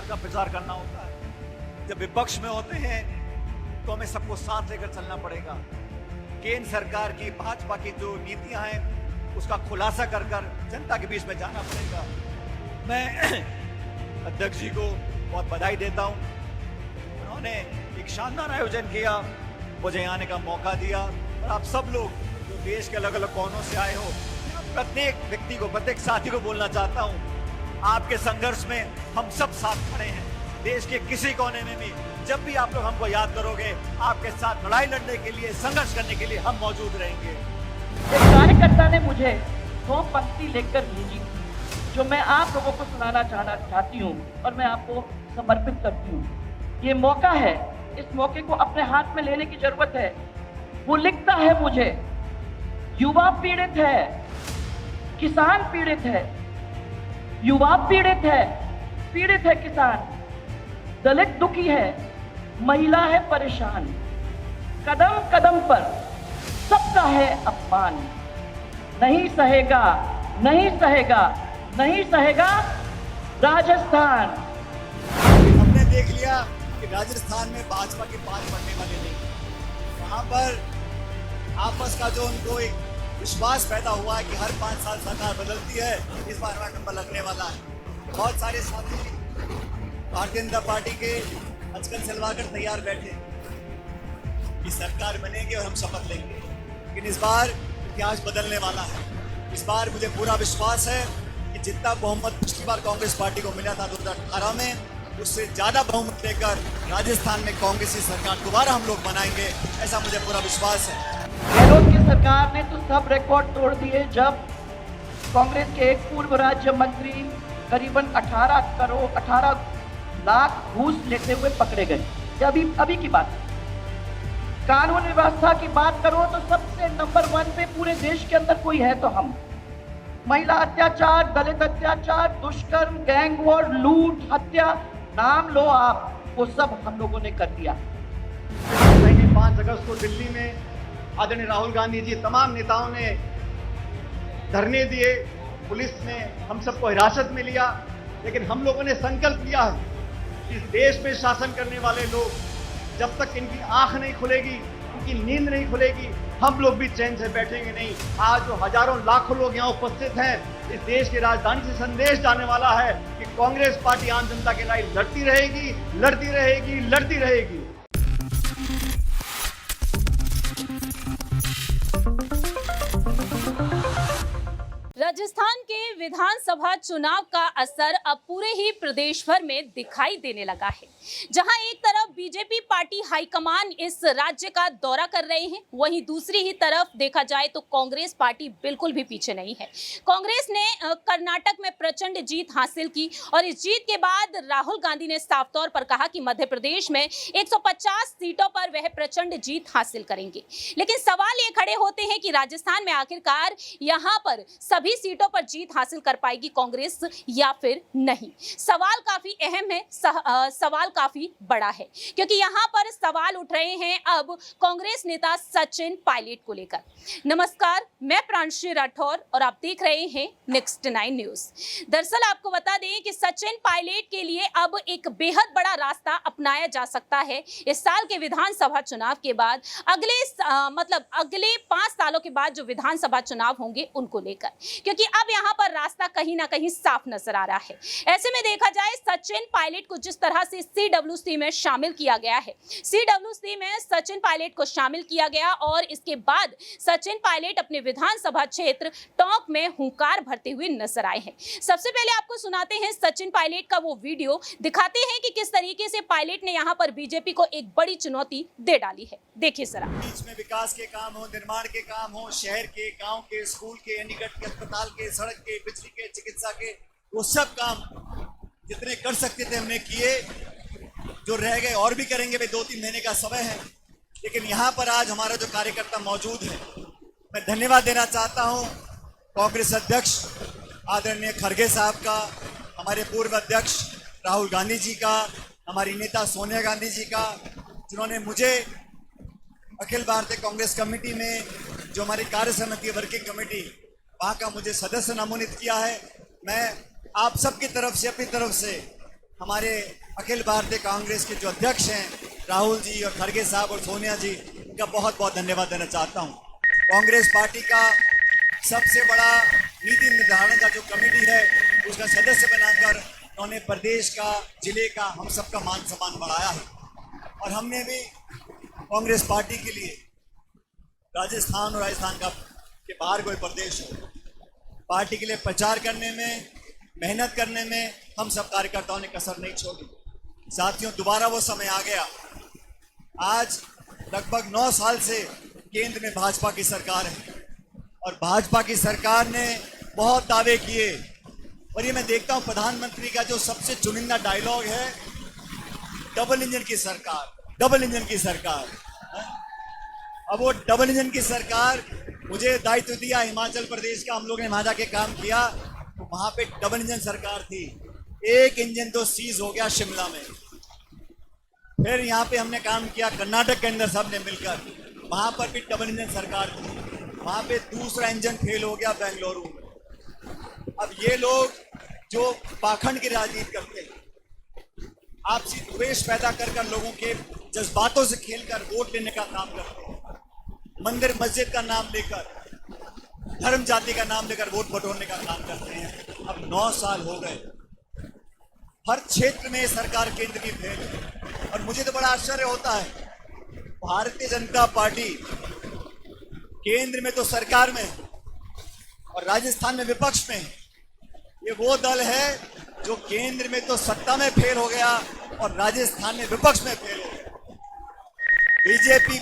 प्रचार का प्रचार करना होता है। जब विपक्ष में होते हैं तो हमें सबको साथ लेकर चलना पड़ेगा। केंद्र सरकार की भाजपा की जो नीतियां हैं उसका खुलासा कर कर जनता के बीच में जाना पड़ेगा। मैं अध्यक्ष जी को बहुत बधाई देता हूं। उन्होंने एक शानदार आयोजन किया, मुझे आने का मौका दिया और आप सब लोग जो देश के अलग अलग कोनों से आए हो, प्रत्येक व्यक्ति को, प्रत्येक साथी को बोलना चाहता हूं, आपके संघर्ष में हम सब साथ खड़े हैं। देश के किसी कोने में भी जब भी आप लोग हमको याद करोगे, आपके साथ लड़ाई लड़ने के लिए, संघर्ष करने के लिए हम मौजूद रहेंगे। एक कार्यकर्ता ने मुझे 2 पंक्ति लेकर भेजी जो मैं आप लोगों को सुनाना चाहती हूँ और मैं आपको समर्पित करती हूँ। ये मौका है, इस मौके को अपने हाथ में लेने की जरूरत है। वो लिखता है मुझे, युवा पीड़ित है, किसान पीड़ित है, युवा पीड़ित है किसान, दलित दुखी है, महिला है परेशान, कदम कदम पर सबका है अपमान, नहीं सहेगा, नहीं सहेगा, नहीं सहेगा राजस्थान। हमने देख लिया कि राजस्थान में भाजपा के 5 बनने वाले नहीं। वहां पर आपस का जो उनको एक विश्वास पैदा हुआ है कि हर 5 साल सरकार बदलती है, इस बार हमारा नंबर लगने वाला है। बहुत सारे साथी भारतीय जनता पार्टी के आजकल सलवाकर तैयार बैठे कि सरकार बनेगी और हम शपथ लेंगे, लेकिन इस बार इतिहास बदलने वाला है। इस बार मुझे पूरा विश्वास है कि जितना बहुमत पिछली बार कांग्रेस पार्टी को मिला था 2018 में, उससे ज्यादा बहुमत लेकर राजस्थान में कांग्रेस की सरकार दोबारा हम लोग बनाएंगे, ऐसा मुझे पूरा विश्वास है। गहलोत की सरकार ने तो सब रिकॉर्ड तोड़ दिए जब कांग्रेस के एक पूर्व राज्य मंत्री करीबन 18 लाख घूस लेते हुए पकड़े गए। अभी की बात, कानून व्यवस्था की बात करो तो सबसे नंबर 1 पे पूरे देश के अंदर कोई है तो हम। महिला अत्याचार, दलित अत्याचार, दुष्कर्म, गैंग वॉर, लूट, हत्या, नाम लो आप, वो सब हम लोगों ने कर दिया। महीने 5 अगस्त को दिल्ली में आदरणीय राहुल गांधी जी, तमाम नेताओं ने धरने दिए, पुलिस ने हम सबको हिरासत में लिया, लेकिन हम लोगों ने संकल्प लिया है कि इस देश में शासन करने वाले लोग, जब तक इनकी आंख नहीं खुलेगी, इनकी नींद नहीं खुलेगी, हम लोग भी चैन से बैठेंगे नहीं। आज जो हजारों लाखों लोग यहाँ उपस्थित हैं, इस देश की राजधानी से संदेश जाने वाला है कि कांग्रेस पार्टी आम जनता के लिए लड़ती रहेगी, लड़ती रहेगी, लड़ती रहेगी। राजस्थान के विधानसभा चुनाव का असर अब पूरे ही प्रदेश भर में दिखाई देने लगा है। जहां एक तरफ बीजेपी पार्टी हाईकमान इस राज्य का दौरा कर रहे हैं, वहीं दूसरी ही तरफ देखा जाए तो कांग्रेस पार्टी बिल्कुल भी पीछे नहीं है। कांग्रेस ने कर्नाटक में प्रचंड जीत हासिल की और इस जीत के बाद राहुल गांधी ने साफ तौर पर कहा कि मध्य प्रदेश में 150 सीटों पर वह प्रचंड जीत हासिल करेंगे। लेकिन सवाल ये खड़े होते हैं कि राजस्थान में आखिरकार यहां पर सभी सीटों पर जीत हासिल कर पाएगी कांग्रेस या फिर नहीं। सवाल काफी अहम है, सवाल काफी बड़ा है, क्योंकि यहां पर सवाल उठ रहे हैं अब कांग्रेस नेता सचिन पायलट को लेकर। नमस्कार, मैं प्रांशु राठौर और आप देख रहे हैं नेक्स्ट 9 न्यूज। दरअसल आपको बता दें कि सचिन पायलट के लिए अब एक बेहद बड़ा रास्ता अपनाया जा सकता है इस साल के विधानसभा चुनाव के बाद, अगले 5 सालों के बाद जो विधानसभा चुनाव होंगे उनको लेकर, क्योंकि अब यहां पर रास्ता कहीं ना कहीं साफ नजर आ रहा है। ऐसे में देखा जाए सचिन पायलट को जिस तरह से CWC में शामिल किया गया है, CWC में सचिन पायलट को शामिल किया गया और इसके बाद सचिन पायलट अपने विधानसभा क्षेत्र टोंक में हुंकार भरते हुए नजर आए हैं। सबसे पहले आपको सुनाते हैं सचिन पायलट का वो वीडियो, दिखाते हैं कि किस तरीके से पायलट ने यहां पर बीजेपी को एक बड़ी चुनौती दे डाली है। देखिए जरा। बीच में विकास के काम हो, निर्माण के काम हो, शहर के, गांव के, स्कूल के, निकट के, अस्पताल के, सड़क के, बिजली के, चिकित्सा के, वो सब काम जितने कर सकते थे हमने किए। जो रह गए और भी करेंगे, भाई 2-3 महीने का समय है। लेकिन यहाँ पर आज हमारा जो कार्यकर्ता मौजूद है, मैं धन्यवाद देना चाहता हूँ कांग्रेस अध्यक्ष आदरणीय खड़गे साहब का, हमारे पूर्व अध्यक्ष राहुल गांधी जी का, हमारी नेता सोनिया गांधी जी का, जिन्होंने मुझे अखिल भारतीय कांग्रेस कमेटी में, जो हमारी कार्य समिति वर्किंग कमेटी, वहाँ का मुझे सदस्य नामोनित किया है। मैं आप सबकी तरफ से, अपनी तरफ से हमारे अखिल भारतीय कांग्रेस के जो अध्यक्ष हैं राहुल जी और खड़गे साहब और सोनिया जी, इनका बहुत बहुत धन्यवाद देना चाहता हूं। कांग्रेस पार्टी का सबसे बड़ा नीति निर्धारण का जो कमेटी है उसका सदस्य बनाकर उन्होंने प्रदेश का, जिले का, हम सबका मान सम्मान बढ़ाया है। और हमने भी कांग्रेस पार्टी के लिए राजस्थान और राजस्थान का के बाहर कोई प्रदेश हो, पार्टी के लिए प्रचार करने में, मेहनत करने में हम सब कार्यकर्ताओं ने कसर नहीं छोड़ी। साथियों, दोबारा वो समय आ गया। आज लगभग 9 साल से केंद्र में भाजपा की सरकार है और भाजपा की सरकार ने बहुत दावे किए और ये मैं देखता हूं प्रधानमंत्री का जो सबसे चुनिंदा डायलॉग है, डबल इंजन की सरकार, डबल इंजन की सरकार। अब वो डबल इंजन की सरकार, मुझे दायित्व दिया हिमाचल प्रदेश का, हम लोगों ने वहां जाके काम किया तो वहां पे डबल इंजन सरकार थी। एक इंजन तो सीज हो गया शिमला में। फिर यहाँ पे हमने काम किया कर्नाटक के अंदर, सबने मिलकर, वहां पर भी डबल इंजन सरकार थी। वहां पे दूसरा इंजन फेल हो गया बेंगलुरु में। अब ये लोग जो पाखंड की राजनीति करते हैं, आपसी द्वेष पैदा कर लोगों के जज्बातों से खेलकर वोट लेने का काम करते हैं, मंदिर मस्जिद का नाम लेकर, धर्म जाति का नाम लेकर वोट बटोरने का काम करते हैं। अब 9 साल हो गए, हर क्षेत्र में सरकार केंद्र की फेल है। और मुझे तो बड़ा आश्चर्य होता है, भारतीय जनता पार्टी केंद्र में तो सरकार में और राजस्थान में विपक्ष में। ये वो दल है जो केंद्र में तो सत्ता में फेल हो गया और राजस्थान में विपक्ष में फेल हो गया। बीजेपी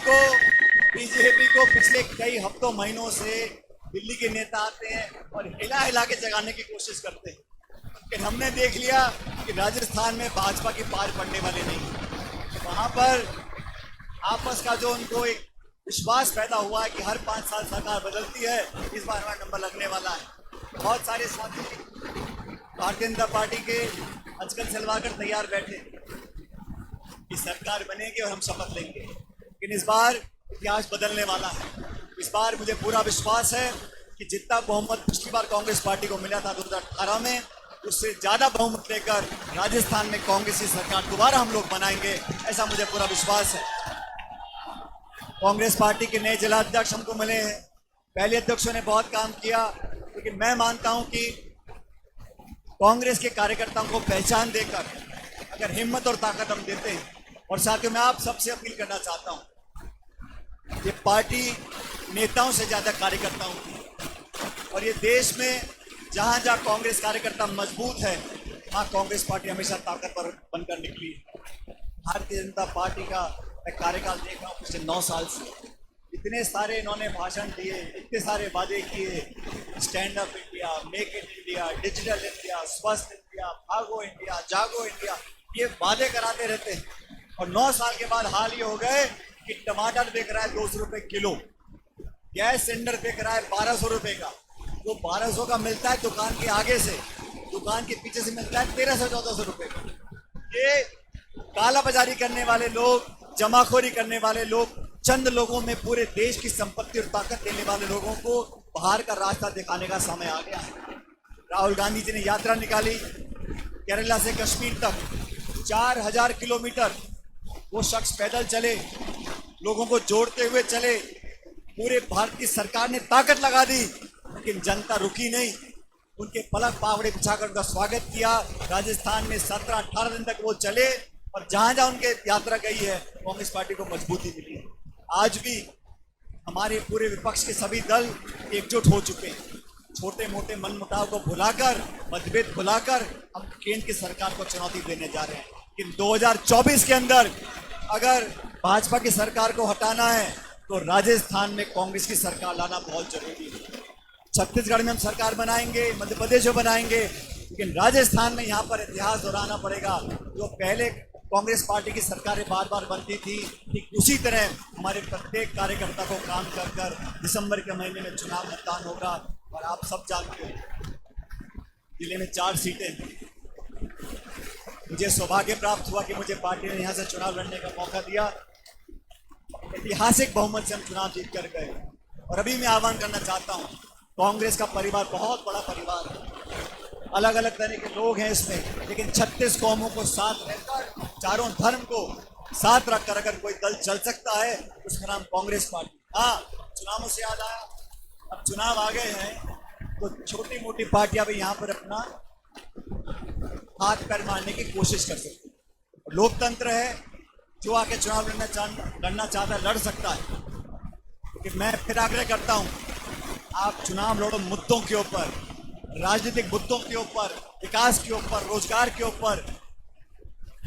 को पिछले कई हफ्तों महीनों से दिल्ली के नेता आते हैं और हिला हिला के जगाने की कोशिश करते हैं, लेकिन हमने देख लिया कि राजस्थान में भाजपा की पार पड़ने वाले नहीं। वहां पर आपस का जो उनको एक विश्वास पैदा हुआ है कि हर 5 साल सरकार बदलती है, इस बार हमारा नंबर लगने वाला है। बहुत सारे साथी भारतीय जनता पार्टी के आजकल सिलवाकर तैयार बैठे कि सरकार बनेगी और हम शपथ लेंगे, लेकिन इस बार इतिहास बदलने वाला है। इस बार मुझे पूरा विश्वास है कि जितना बहुमत पिछली बार कांग्रेस पार्टी को मिला था 2018 में, उससे ज्यादा बहुमत लेकर राजस्थान में कांग्रेस की सरकार दोबारा हम लोग बनाएंगे, ऐसा मुझे पूरा विश्वास है। कांग्रेस पार्टी के नए जिला अध्यक्ष हमको मिले हैं, पहले अध्यक्षों ने बहुत काम किया, लेकिन मैं मानता हूं कि कांग्रेस के कार्यकर्ताओं को पहचान देकर अगर हिम्मत और ताकत हम देते हैं, और साथियों मैं आप सबसे अपील करना चाहता हूं, ये पार्टी नेताओं से ज्यादा कार्यकर्ताओं की, और ये देश में जहां जहां कांग्रेस कार्यकर्ता मजबूत है वहां कांग्रेस पार्टी हमेशा ताकतवर बनकर निकली है। भारतीय जनता पार्टी का मैं कार्यकाल देख रहा हूँ पिछले 9 साल से, इतने सारे इन्होंने भाषण दिए, इतने सारे वादे किए, stand up India, make in India, digital India, स्वस्थ इंडिया, भागो इंडिया, जागो इंडिया, ये वादे कराते रहते हैं। और 9 साल के बाद हाल ये हो गए कि टमाटर बिक रहा है 200 रुपए किलो, गैस सिलेंडर बिक रहा है 1200 रुपए का, वो 1200 का मिलता है दुकान के आगे से, दुकान के पीछे से मिलता है 1300-1400 रुपए का। ये काला बाजारी करने वाले लोग, जमाखोरी करने वाले लोग, चंद लोगों में पूरे देश की संपत्ति और ताकत देने वाले लोगों को बाहर का रास्ता दिखाने का समय आ गया है। राहुल गांधी जी ने यात्रा निकाली केरला से कश्मीर तक, 4000 किलोमीटर वो शख्स पैदल चले, लोगों को जोड़ते हुए चले, पूरे भारत की सरकार ने ताकत लगा दी, लेकिन जनता रुकी नहीं, उनके पलक पावड़े बिछाकर उनका स्वागत किया। राजस्थान में 17-18 दिन तक वो चले और जहां जहां उनके यात्रा गई है कांग्रेस पार्टी को मजबूती मिली है। आज भी हमारे पूरे विपक्ष के सभी दल एकजुट हो चुके हैं, छोटे मोटे मनमुटाव को भुलाकर, मतभेद भुलाकर हम केंद्र की सरकार को चुनौती देने जा रहे हैं। लेकिन 2024 के अंदर अगर भाजपा की सरकार को हटाना है तो राजस्थान में कांग्रेस की सरकार लाना बहुत जरूरी है। छत्तीसगढ़ में हम सरकार बनाएंगे, मध्य प्रदेश में बनाएंगे, लेकिन राजस्थान में यहाँ पर इतिहास दोहराना पड़ेगा। जो पहले कांग्रेस पार्टी की सरकारें बार बार बनती थी, ठीक उसी तरह हमारे प्रत्येक कार्यकर्ता को काम कर कर दिसंबर के महीने में चुनाव मतदान होगा। और आप सब जानते हो जिले में 4 सीटें हैं। मुझे सौभाग्य प्राप्त हुआ कि मुझे पार्टी ने यहाँ से चुनाव लड़ने का मौका दिया, ऐतिहासिक बहुमत से हम चुनाव जीत कर गए। और अभी मैं आह्वान करना चाहता हूँ, कांग्रेस का परिवार बहुत बड़ा परिवार है, अलग अलग तरह के लोग हैं इसमें, लेकिन 36 कौमों को साथ रहकर, चारों धर्म को साथ रखकर अगर कोई दल चल सकता है उसका नाम कांग्रेस पार्टी। हाँ, चुनावों से याद आया, अब चुनाव आ गए हैं तो छोटी मोटी पार्टियां भी यहाँ पर अपना हाथ पैर मारने की कोशिश कर सकती है। लोकतंत्र है, जो आके चुनाव लड़ना चाहता है लड़ सकता है, लेकिन मैं फिर आग्रह करता हूं, आप चुनाव लड़ो मुद्दों के ऊपर, राजनीतिक मुद्दों के ऊपर, विकास के ऊपर, रोजगार के ऊपर।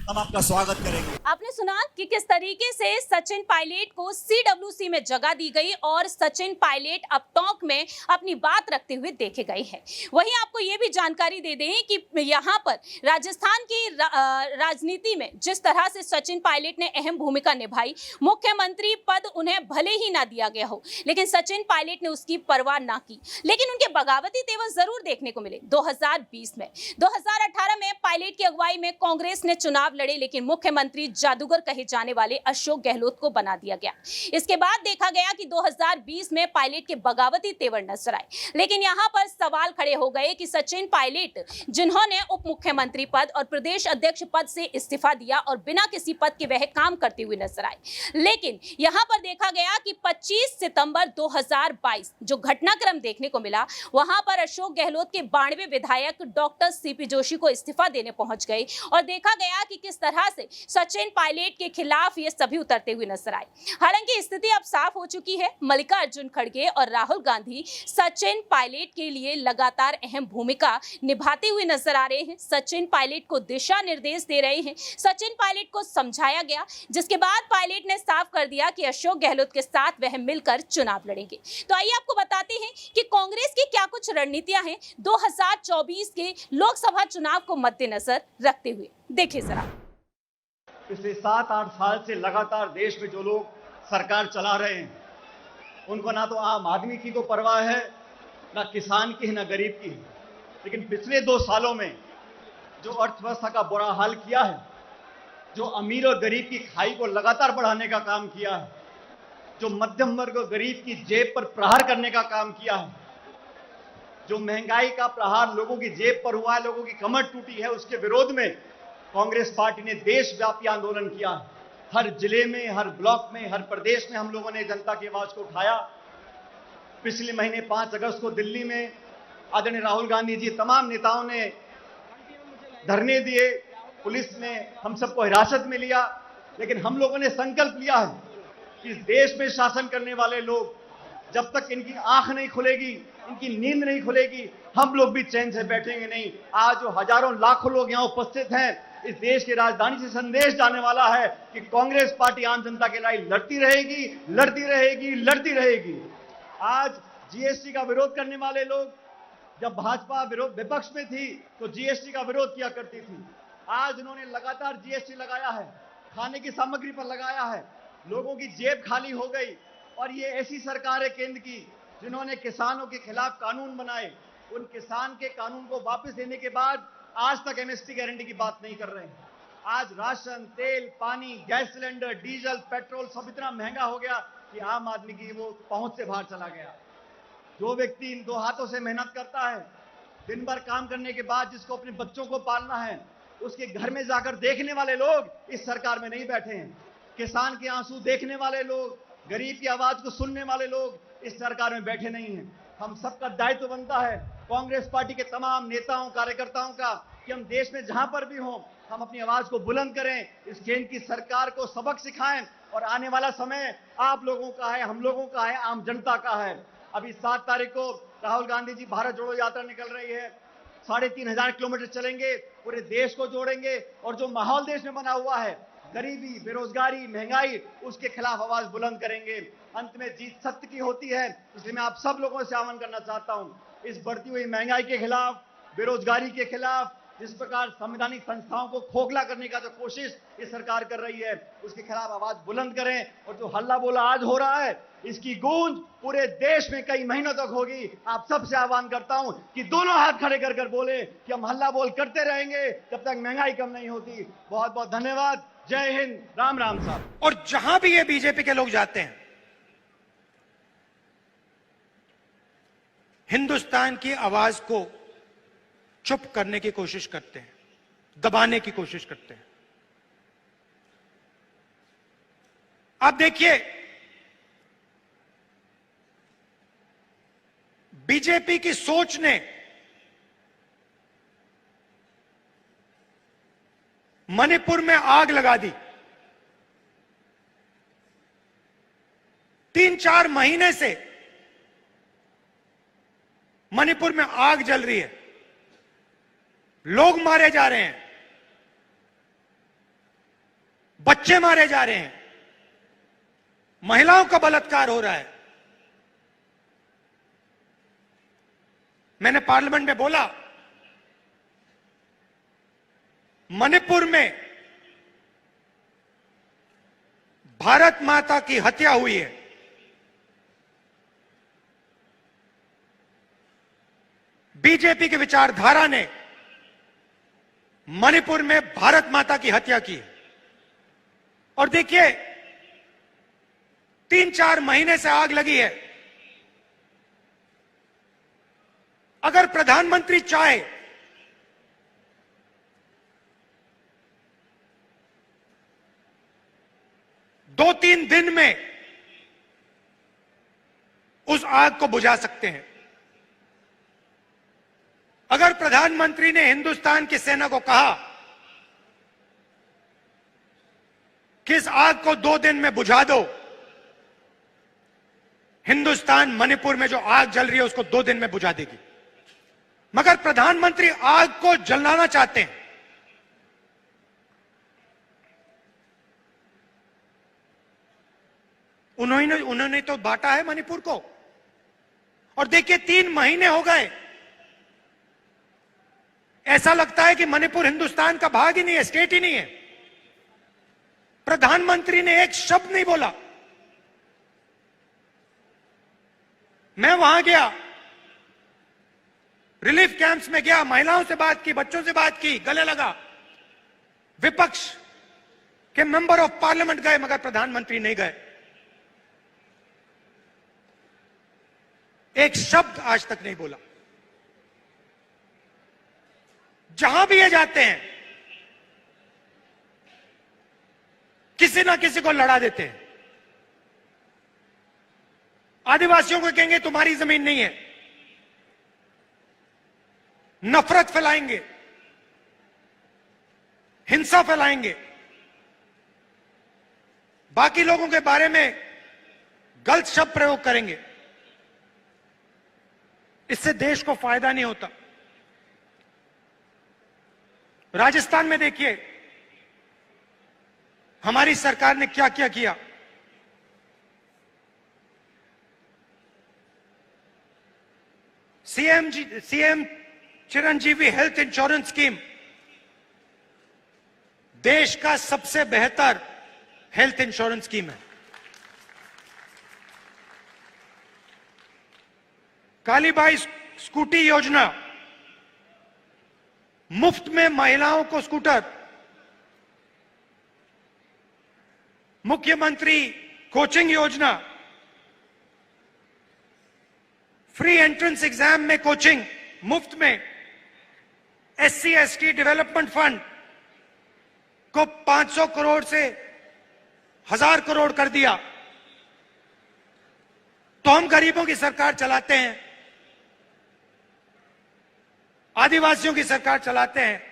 हम आपका स्वागत करेंगे। आपने सुना कि किस तरीके से सचिन पायलट को CWC में जगह दी गई और सचिन पायलट अब टॉक में अपनी बात रखते हुए देखे गए हैं। वहीं आपको ये भी जानकारी दे दें कि यहाँ पर राजस्थान की राजनीति में जिस तरह से सचिन पायलट ने अहम भूमिका निभाई, मुख्यमंत्री पद उन्हें भले ही ना दिया गया हो, लेकिन सचिन पायलट ने उसकी परवाह ना की, लेकिन उनके बगावती तेवर जरूर देखने को मिले। 2020 में 2018 में पायलट की अगुवाई में कांग्रेस ने चुनाव लड़े, लेकिन मुख्यमंत्री जादूगर कहे जाने वाले अशोक गहलोत को बना दिया गया। इसके बाद देखा गया कि 2020 में पायलट के बगावती तेवर नजर आए, लेकिन यहां पर सवाल खड़े हो गए कि सचिन पायलट, जिन्होंने उप मुख्यमंत्री पद और प्रदेश अध्यक्ष पद से इस्तीफा दिया और बिना किसी पद के वह काम करते हुए नजर आए, लेकिन यहां पर देखा गया कि 25 सितंबर 2022 जो घटनाक्रम देखने को मिला, वहां पर अशोक गहलोत के 92 विधायक डॉक्टर CP जोशी को इस्तीफा देने पहुंच गए और देखा गया कि किस तरह से सचिन पायलट के खिलाफ ये सभी उतरते हुए नजर आए। हालांकि स्थिति अब साफ हो चुकी है। मल्लिकार्जुन खड़गे और राहुल गांधी सचिन पायलट के लिए लगातार अहम भूमिका निभाते हुए नजर आ रहे हैं। सचिन पायलट को दिशा निर्देश दे रहे हैं। सचिन पायलट को समझाया गया, जिसके बाद पायलट ने साफ कर दिया कि अशोक गहलोत के साथ वह मिलकर चुनाव लड़ेंगे। तो आइए आपको बताते हैं कि कांग्रेस की क्या कुछ रणनीतियां हैं 2024 के लोकसभा चुनाव को मद्देनजर रखते हुए। देखिए जरा। पिछले 7-8 साल से लगातार देश में जो लोग सरकार चला रहे हैं, उनको ना तो आम आदमी की को परवाह है, ना किसान की है, ना गरीब की है। लेकिन पिछले 2 सालों में जो अर्थव्यवस्था का बुरा हाल किया है, जो अमीर और गरीब की खाई को लगातार बढ़ाने का काम किया है, जो मध्यम वर्ग और गरीब की जेब पर प्रहार करने का काम किया है, जो महंगाई का प्रहार लोगों की जेब पर हुआ है, लोगों की कमर टूटी है, उसके विरोध में कांग्रेस पार्टी ने देशव्यापी आंदोलन किया। हर जिले में, हर ब्लॉक में, हर प्रदेश में हम लोगों ने जनता की आवाज को उठाया। पिछले महीने 5 अगस्त को दिल्ली में आदरणीय राहुल गांधी जी, तमाम नेताओं ने धरने दिए, पुलिस ने हम सबको हिरासत में लिया, लेकिन हम लोगों ने संकल्प लिया है कि इस देश में शासन करने वाले लोग, जब तक इनकी आंख नहीं खुलेगी, इनकी नींद नहीं खुलेगी, हम लोग भी चैन से बैठेंगे नहीं। आज जो हजारों लाखों लोग यहाँ उपस्थित हैं, इस देश की राजधानी से संदेश जाने वाला है कि कांग्रेस पार्टी आम जनता के लिए लड़ती रहेगी, लड़ती रहेगी, लड़ती रहेगी। आज जीएसटी का विरोध करने वाले लोग, जब भाजपा विपक्ष में थी तो जीएसटी का विरोध किया करती थी। आज उन्होंने लगातार जीएसटी लगाया है, खाने की सामग्री पर लगाया है, लोगों की जेब खाली हो गई। और ये ऐसी सरकार है केंद्र की जिन्होंने किसानों के खिलाफ कानून बनाए, उन किसान के कानून को वापस लेने के बाद आज तक एमएसपी गारंटी की बात नहीं कर रहे हैं। आज राशन, तेल, पानी, गैस सिलेंडर, डीजल, पेट्रोल सब इतना महंगा हो गया कि आम आदमी की वो पहुंच से बाहर चला गया। जो व्यक्ति इन 2 हाथों से मेहनत करता है, दिन भर काम करने के बाद जिसको अपने बच्चों को पालना है, उसके घर में जाकर देखने वाले लोग इस सरकार में नहीं बैठे हैं। किसान के आंसू देखने वाले लोग, गरीब की आवाज को सुनने वाले लोग इस सरकार में बैठे नहीं हैं। हम सबका दायित्व बनता है, कांग्रेस पार्टी के तमाम नेताओं, कार्यकर्ताओं का, कि हम देश में जहां पर भी हों, हम अपनी आवाज को बुलंद करें, इस केंद्र की सरकार को सबक सिखाएं। और आने वाला समय आप लोगों का है, हम लोगों का है, आम जनता का है। अभी 7 तारीख को राहुल गांधी जी भारत जोड़ो यात्रा निकल रही है। 3500 किलोमीटर चलेंगे, पूरे देश को जोड़ेंगे। और जो माहौल देश में बना हुआ है, गरीबी, बेरोजगारी, महंगाई, उसके खिलाफ आवाज बुलंद करेंगे। अंत में जीत सत्य की होती है, इसलिए मैं आप सब लोगों से आह्वान करना चाहता हूं, इस बढ़ती हुई महंगाई के खिलाफ, बेरोजगारी के खिलाफ, जिस प्रकार संवैधानिक संस्थाओं को खोखला करने का जो कोशिश ये सरकार कर रही है, उसके खिलाफ आवाज बुलंद करें। और जो हल्ला बोला आज हो रहा है, इसकी गूंज पूरे देश में कई महीनों तक होगी। आप सबसे आह्वान करता हूं कि दोनों हाथ खड़े कर कर बोले कि हम हल्ला बोल करते रहेंगे जब तक महंगाई कम नहीं होती। बहुत बहुत धन्यवाद। जय हिंद, राम राम साहब। और जहां भी ये बीजेपी के लोग जाते हैं, हिंदुस्तान की आवाज को चुप करने की कोशिश करते हैं, दबाने की कोशिश करते हैं। आप देखिए, बीजेपी की सोच ने मणिपुर में आग लगा दी। 3-4 महीने से मणिपुर में आग जल रही है, लोग मारे जा रहे हैं, बच्चे मारे जा रहे हैं, महिलाओं का बलात्कार हो रहा है। मैंने पार्लियामेंट में बोला, मणिपुर में भारत माता की हत्या हुई है। बीजेपी की विचारधारा ने मणिपुर में भारत माता की हत्या की है। और देखिए, 3-4 महीने से आग लगी है। अगर प्रधानमंत्री चाहे दो 3 दिन में उस आग को बुझा सकते हैं। अगर प्रधानमंत्री ने हिंदुस्तान की सेना को कहा कि इस आग को 2 दिन में बुझा दो, हिंदुस्तान मणिपुर में जो आग जल रही है उसको 2 दिन में बुझा देगी। मगर प्रधानमंत्री आग को जलाना चाहते हैं। उन्होंने तो बांटा है मणिपुर को। और देखिए, 3 महीने हो गए, ऐसा लगता है कि मणिपुर हिंदुस्तान का भाग ही नहीं है, स्टेट ही नहीं है। प्रधानमंत्री ने एक शब्द नहीं बोला। मैं वहां गया, रिलीफ कैंप्स में गया, महिलाओं से बात की, बच्चों से बात की, गले लगा। विपक्ष के मेंबर ऑफ पार्लियामेंट गए, मगर प्रधानमंत्री नहीं गए। एक शब्द आज तक नहीं बोला। जहां भी ये जाते हैं, किसी ना किसी को लड़ा देते हैं। आदिवासियों को कहेंगे तुम्हारी जमीन नहीं है, नफरत फैलाएंगे, हिंसा फैलाएंगे, बाकी लोगों के बारे में गलत शब्द प्रयोग करेंगे। इससे देश को फायदा नहीं होता। राजस्थान में देखिए, हमारी सरकार ने क्या क्या किया। CM Chiranjeevi health insurance scheme देश का सबसे बेहतर हेल्थ इंश्योरेंस स्कीम है। कालीबाई स्कूटी योजना, मुफ्त में महिलाओं को स्कूटर। मुख्यमंत्री कोचिंग योजना, फ्री एंट्रेंस एग्जाम में कोचिंग मुफ्त में। SC/ST डेवलपमेंट फंड को 500 करोड़ से 1000 करोड़ कर दिया। तो हम गरीबों की सरकार चलाते हैं, आदिवासियों की सरकार चलाते हैं।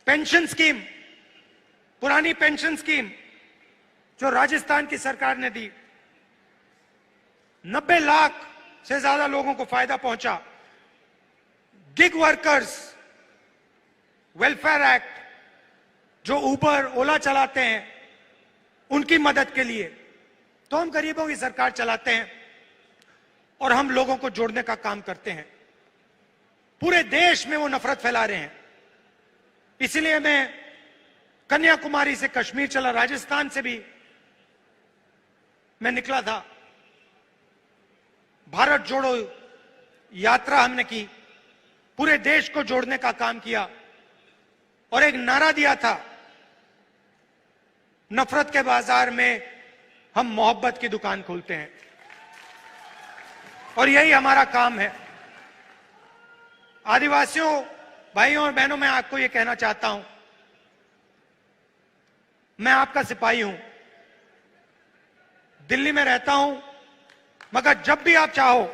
पेंशन स्कीम, पुरानी पेंशन स्कीम जो राजस्थान की सरकार ने दी, 90 लाख से ज्यादा लोगों को फायदा पहुंचा। गिग वर्कर्स वेलफेयर एक्ट, जो उबर ओला चलाते हैं, उनकी मदद के लिए। तो हम गरीबों की सरकार चलाते हैं और हम लोगों को जोड़ने का काम करते हैं। पूरे देश में वो नफरत फैला रहे हैं। इसलिए मैं कन्याकुमारी से कश्मीर चला, राजस्थान से भी मैं निकला था। भारत जोड़ो यात्रा हमने की, पूरे देश को जोड़ने का काम किया और एक नारा दिया था, नफरत के बाजार में हम मोहब्बत की दुकान खोलते हैं। और यही हमारा काम है। आदिवासियों भाइयों और बहनों, मैं आपको यह कहना चाहता हूं, मैं आपका सिपाही हूं, दिल्ली में रहता हूं, मगर जब भी आप चाहो।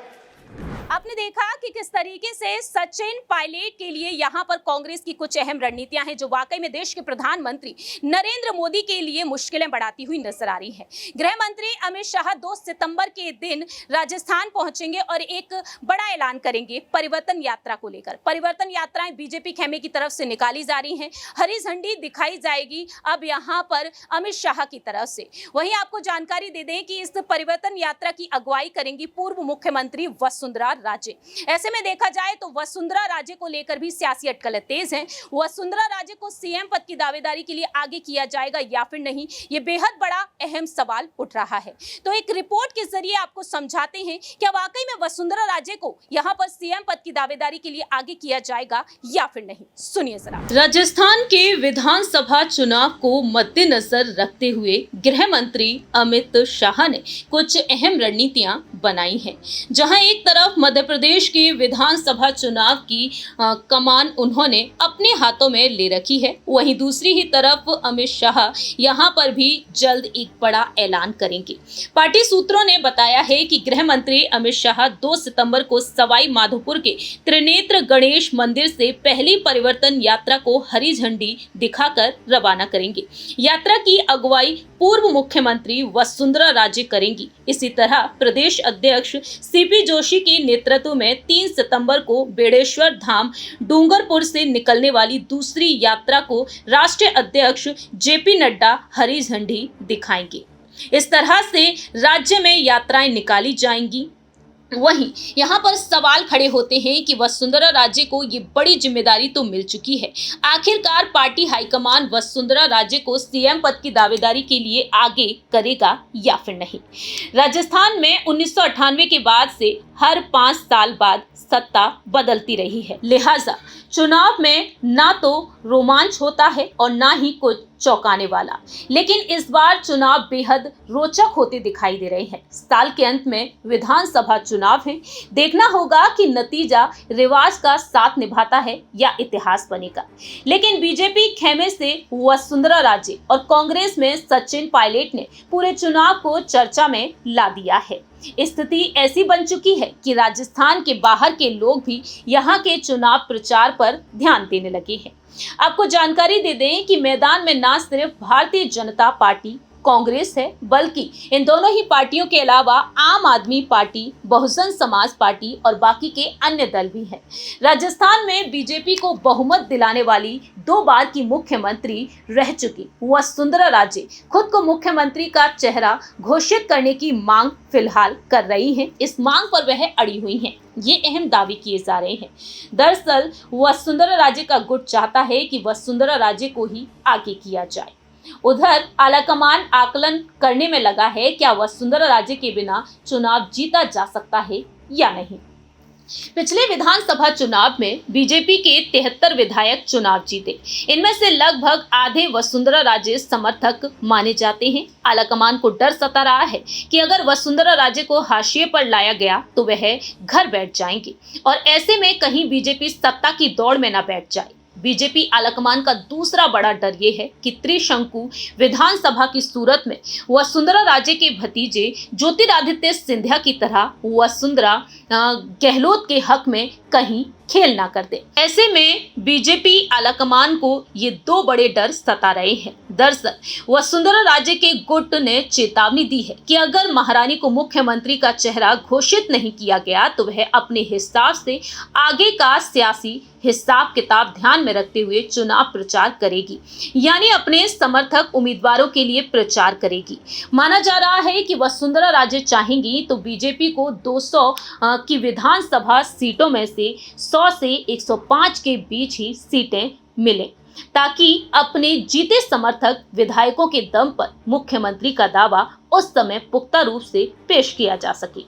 आपने देखा कि किस तरीके से सचिन पायलट के लिए यहाँ पर कांग्रेस की कुछ अहम रणनीतियां हैं जो वाकई में देश के प्रधानमंत्री नरेंद्र मोदी के लिए मुश्किलें बढ़ाती हुई नजर आ रही हैं। गृह मंत्री अमित शाह 2 सितंबर के दिन राजस्थान पहुंचेंगे और एक बड़ा ऐलान करेंगे परिवर्तन यात्रा को लेकर। परिवर्तन यात्राएं बीजेपी खेमे की तरफ से निकाली जा रही हैं, हरी झंडी दिखाई जाएगी अब यहाँ पर अमित शाह की तरफ से। वहीं आपको जानकारी दे दें कि इस परिवर्तन यात्रा की अगुवाई करेंगी पूर्व मुख्यमंत्री वसुंधरा राजे। ऐसे में देखा जाए तो वसुंधरा राजे को लेकर भी सियासी अटकलें तेज हैं। वसुंधरा राजे को सीएम पद की दावेदारी के लिए आगे किया जाएगा या फिर नहीं, ये बेहद बड़ा अहम सवाल उठ रहा है। तो एक रिपोर्ट के जरिए आपको समझाते हैं क्या वाकई में वसुंधरा राजे को यहां पर सीएम पद की दावेदारी के लिए आगे किया जाएगा या फिर नहीं। सुनिए जरा। राजस्थान के विधानसभा चुनाव को मद्देनजर रखते हुए गृह मंत्री अमित शाह ने कुछ अहम रणनीतियां बनाई हैं, जहां एक तरफ मध्य प्रदेश के विधानसभा चुनाव की कमान उन्होंने अपने हाथों में ले रखी है, वहीं दूसरी ही तरफ अमित शाह यहां पर भी जल्द एक बड़ा ऐलान करेंगे। पार्टी सूत्रों ने बताया है कि गृह मंत्री अमित शाह 2 सितंबर को सवाई माधोपुर के त्रिनेत्र गणेश मंदिर से पहली परिवर्तन यात्रा को हरी झंडी दिखाकर रवाना करेंगे। यात्रा की अगुवाई पूर्व मुख्यमंत्री वसुंधरा राजे करेंगी। इसी तरह प्रदेश अध्यक्ष सीपी जोशी के नेतृत्व में 3 सितंबर को बेड़ेश्वर धाम डूंगरपुर से निकलने वाली दूसरी यात्रा को राष्ट्रीय अध्यक्ष जेपी नड्डा हरी झंडी दिखाएंगे। इस तरह से राज्य में यात्राएं निकाली जाएंगी। वहीं यहाँ पर सवाल खड़े होते हैं कि वसुंधरा राजे को ये बड़ी जिम्मेदारी तो मिल चुकी है, आखिरकार पार्टी हाईकमान वसुंधरा राजे को सीएम पद की दावेदारी के लिए आगे करेगा या फिर नहीं। राजस्थान में 1998 के बाद से हर 5 साल बाद सत्ता बदलती रही है, लिहाजा चुनाव में ना तो रोमांच होता है और ना ही कुछ चौंकाने वाला। लेकिन इस बार चुनाव बेहद रोचक होते दिखाई दे रहे हैं। साल के अंत में विधानसभा चुनाव है, देखना होगा कि नतीजा रिवाज का साथ निभाता है या इतिहास बनेगा। लेकिन बीजेपी खेमे से वसुंधरा राजे और कांग्रेस में सचिन पायलट ने पूरे चुनाव को चर्चा में ला दिया है। स्थिति ऐसी बन चुकी है कि राजस्थान के बाहर के लोग भी यहाँ के चुनाव प्रचार पर ध्यान देने लगे हैं। आपको जानकारी दे दें कि मैदान में ना सिर्फ भारतीय जनता पार्टी कांग्रेस है, बल्कि इन दोनों ही पार्टियों के अलावा आम आदमी पार्टी, बहुजन समाज पार्टी और बाकी के अन्य दल भी हैं। राजस्थान में बीजेपी को बहुमत दिलाने वाली 2 बार की मुख्यमंत्री रह चुकी वसुंधरा राजे खुद को मुख्यमंत्री का चेहरा घोषित करने की मांग फिलहाल कर रही हैं। इस मांग पर वह अड़ी हुई हैं, ये अहम दावे किए जा रहे हैं। दरअसल वसुंधरा राजे का गुट चाहता है कि वसुंधरा राजे को ही आगे किया जाए। उधर आलाकमान आकलन करने में लगा है क्या वसुंधरा राजे के बिना चुनाव जीता जा सकता है या नहीं। पिछले विधानसभा चुनाव में बीजेपी के 73 विधायक चुनाव जीते, इनमें से लगभग आधे वसुंधरा राजे समर्थक माने जाते हैं। आलाकमान को डर सता रहा है कि अगर वसुंधरा राजे को हाशिए पर लाया गया तो वह घर बैठ जाएंगे और ऐसे में कहीं बीजेपी सत्ता की दौड़ में न बैठ जाए। बीजेपी आलाकमान का दूसरा बड़ा डर ये है कि त्रिशंकु विधानसभा की सूरत में वसुंधरा राजे के भतीजे ज्योतिरादित्य सिंधिया की तरह वसुंधरा गहलोत के हक में कहीं खेल ना कर दे। ऐसे में बीजेपी आलाकमान को ये 2 बड़े डर सता रहे हैं। दरअसल वसुंधरा राजे के गुट ने चेतावनी दी है कि अगर महारानी को मुख्यमंत्री का चेहरा घोषित नहीं किया गया तो वह अपने हिसाब से आगे का सियासी हिसाब किताब ध्यान में रखते हुए चुनाव प्रचार करेगी, यानी अपने समर्थक उम्मीदवारों के लिए प्रचार करेगी। माना जा रहा है कि वसुंधरा राजे चाहेंगी तो बीजेपी को 200 की विधानसभा सीटों में से 100 से 105 के बीच ही सीटें मिलें, ताकि अपने जीते समर्थक विधायकों के दम पर मुख्यमंत्री का दावा उस समय पुख्ता रूप से पेश किया जा सके।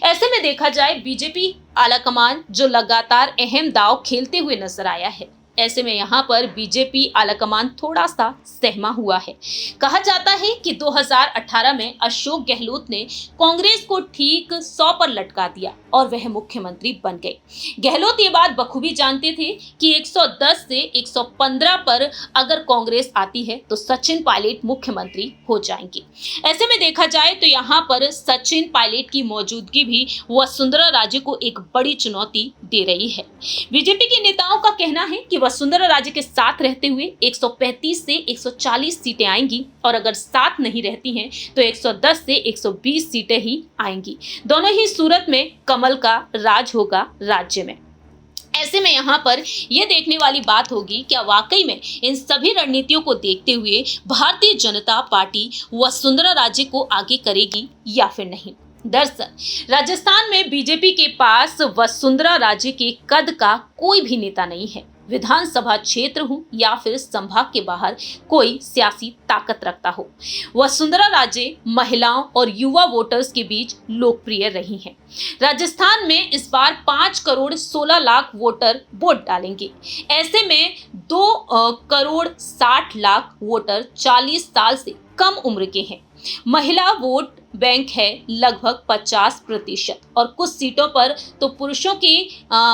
ऐसे में देखा जाए बीजेपी आलाकमान जो लगातार अहम दांव खेलते हुए नजर आया है, ऐसे में यहाँ पर बीजेपी आलाकमान थोड़ा सा सहमा हुआ है। कहा जाता है कि 2018 में अशोक गहलोत ने कांग्रेस को ठीक 100 पर लटका दिया और वह मुख्यमंत्री बन गए। गहलोत ये बात बखूबी जानते थे कि 110 से 115 पर अगर कांग्रेस आती है तो सचिन पायलट मुख्यमंत्री हो जाएंगे। ऐसे में देखा जाए तो यहाँ पर सचिन पायलट की मौजूदगी भी वसुंधरा राजे को एक बड़ी चुनौती दे रही है। बीजेपी के नेताओं का कहना है कि वसुंधरा राजे के साथ रहते हुए 135 से 140 सीटें आएंगी और अगर साथ नहीं रहती हैं तो 110 से 120 सीटें ही आएंगी। दोनों ही सूरत में कमल का राज होगा राज्य में। ऐसे में यहाँ पर यह देखने वाली बात होगी क्या वाकई में इन सभी रणनीतियों को देखते हुए भारतीय जनता पार्टी वसुंधरा राजे को आगे करेगी या फिर नहीं। दरअसल राजस्थान में बीजेपी के पास वसुंधरा राजे के कद का कोई भी नेता नहीं है। विधानसभा क्षेत्र हो या फिर संभाग के बाहर कोई सियासी ताकत रखता हो, वसुंधरा राजे महिलाओं और युवा वोटर्स के बीच लोकप्रिय रही हैं। राजस्थान में इस बार 5 करोड़ 16 लाख वोटर वोट डालेंगे। ऐसे में 2 करोड़ 60 लाख वोटर 40 साल से कम उम्र के हैं। महिला वोट बैंक है लगभग 50% और कुछ सीटों पर तो पुरुषों के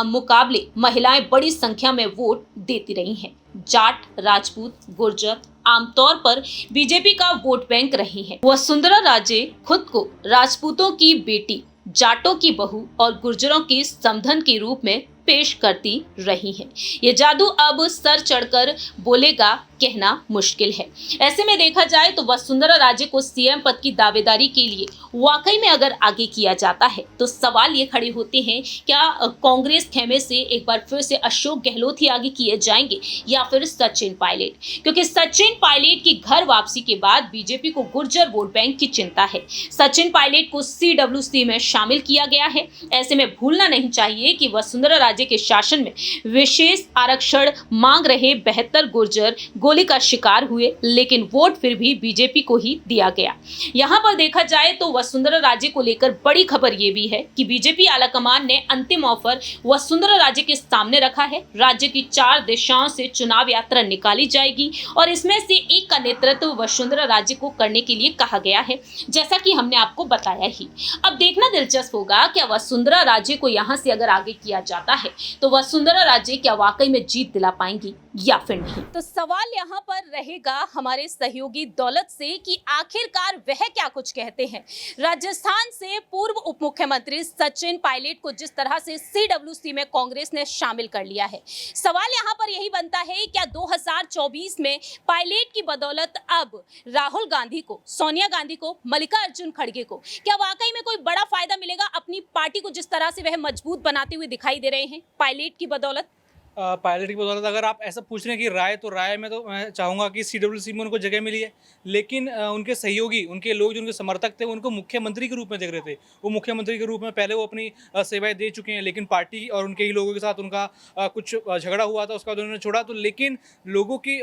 मुकाबले महिलाएं बड़ी संख्या में वोट देती रही हैं। जाट, राजपूत, गुर्जर आमतौर पर बीजेपी का वोट बैंक रही है। वसुंधरा राजे खुद को राजपूतों की बेटी, जाटों की बहू और गुर्जरों के समधन के रूप में पेश करती रही है। ये जादू अब सर चढ़कर बोलेगा कहना मुश्किल है। ऐसे में देखा जाए तो वसुंधरा राजे को सीएम पद की दावेदारी के लिए वाकई में अगर आगे किया जाता है तो सवाल ये खड़े होते हैं, क्या कांग्रेस खेमे से एक बार फिर से अशोक गहलोत ही आगे किए जाएंगे या फिर सचिन पायलट? क्योंकि सचिन पायलट की घर वापसी के बाद बीजेपी को गुर्जर वोट बैंक की चिंता है। सचिन पायलट को CWC में शामिल किया गया है। ऐसे में भूलना नहीं चाहिए कि वसुंधरा राजे के शासन में विशेष आरक्षण मांग रहे 72 गुर्जर गोली का शिकार हुए, लेकिन वोट फिर भी बीजेपी को ही दिया गया। यहाँ पर देखा जाए तो वसुंधरा राजे को लेकर बड़ी खबर ये भी है कि बीजेपी आलाकमान ने अंतिम ऑफर वसुंधरा राजे के सामने रखा है। राज्य की 4 दिशाओं से चुनाव यात्रा निकाली जाएगी और इसमें से एक का नेतृत्व वसुंधरा राजे को करने के लिए कहा गया है, जैसा कि हमने आपको बताया ही। अब देखना दिलचस्प होगा क्या वसुंधरा राजे को यहाँ से अगर आगे किया जाता है तो वसुंधरा राजे क्या वाकई में जीत दिला पाएंगी या फिर नहीं। तो सवाल यहाँ पर रहेगा हमारे सहयोगी दौलत से कि आखिरकार वह क्या कुछ कहते हैं। राजस्थान से पूर्व उप मुख्यमंत्री सचिन पायलट को जिस तरह से CWC में कांग्रेस ने शामिल कर लिया है, सवाल यहाँ पर यही बनता है क्या 2024 में पायलट की बदौलत अब राहुल गांधी को, सोनिया गांधी को, मल्लिकार्जुन खड़गे को क्या वाकई में कोई बड़ा फायदा मिलेगा अपनी पार्टी को जिस तरह से वह मजबूत बनाते हुए दिखाई दे रहे हैं पायलट की बदौलत? पायलट की बदौलत अगर आप ऐसा पूछ रहे हैं कि राय, तो राय में तो मैं चाहूँगा कि CWC में उनको जगह मिली है, लेकिन उनके सहयोगी, उनके लोग जो उनके समर्थक थे, उनको मुख्यमंत्री के रूप में देख रहे थे। वो मुख्यमंत्री के रूप में पहले वो अपनी सेवाएं दे चुके हैं, लेकिन पार्टी और उनके ही लोगों के साथ उनका कुछ झगड़ा हुआ था, उसका उन्होंने छोड़ा। तो लेकिन लोगों की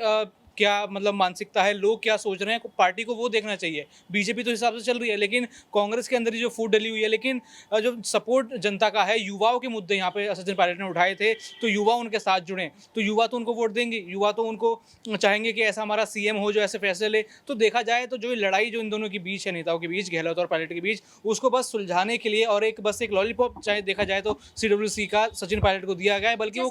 क्या मतलब मानसिकता है, लोग क्या सोच रहे हैं, पार्टी को वो देखना चाहिए। बीजेपी तो हिसाब से चल रही है, लेकिन कांग्रेस के अंदर ही जो फूट डली हुई है। लेकिन जो सपोर्ट जनता का है, युवाओं के मुद्दे यहाँ पे सचिन पायलट ने उठाए थे, तो युवा उनके साथ जुड़े, तो युवा तो उनको वोट देंगे, युवा तो उनको चाहेंगे कि ऐसा हमारा CM हो जो ऐसे फैसले ले। तो देखा जाए तो जो लड़ाई जो इन दोनों के बीच है, नेताओं के बीच, गहलोत और पायलट के बीच, उसको बस सुलझाने के लिए और एक लॉलीपॉप चाहे देखा जाए तो CWC का सचिन पायलट को दिया गया है। बल्कि वो